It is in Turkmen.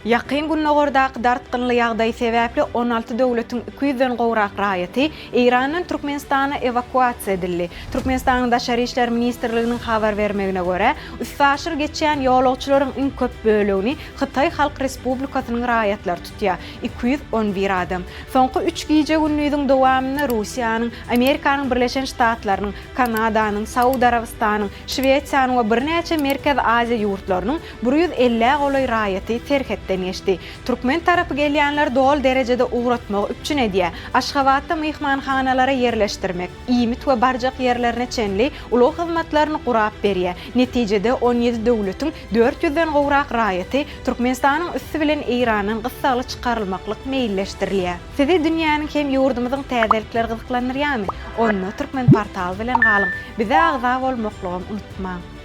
Yaqin günnogordaq dartqınlı ýagdaý sebäpli 16 döwletiň 200-den gowrak raýaty Iranyň Türkmenistana evakuasiýa edildi. Türkmenistanyň Daşary işler ministrliginiň habar bermegine görä, üsfaşyr geçýän ýolagçylaryň iň köp bölegini Hytaý Halk Respublikasynyň raýatlary tutýar. 211 adam. Soňky 3 gije günnüýüň dowamyny Russiýanyň, Amerikanyň Birleşen Ştatlarynyň, Kanadanyň, Saudy Arabistanyň, Şweýçaranyň we birnäçe Merkez Aziýa ýurtlarynyň 150 goly raýaty terk etdi. Türkmen tarapy gelýänler dol derejede uğratmak üçin edýär. Aşgabatda mehmanhanalara yerleşdirmek, iýmit we barjak yerlerine çenli ulug hyzmatlaryny gurap berýär. Netijede 17 döwletiň 400-den gowrak raýaty Türkmenistanyň üstü bilen Iranyň gysgaly çykarylmaklyk meýilleşdirilýär. Sizi dünýäniň hem ýurdumyzyň täzelikleri gyzyklanyrýarmy? Onu Türkmen portaly bilen galyň. Bize agza bolmaklygyn unutmaň.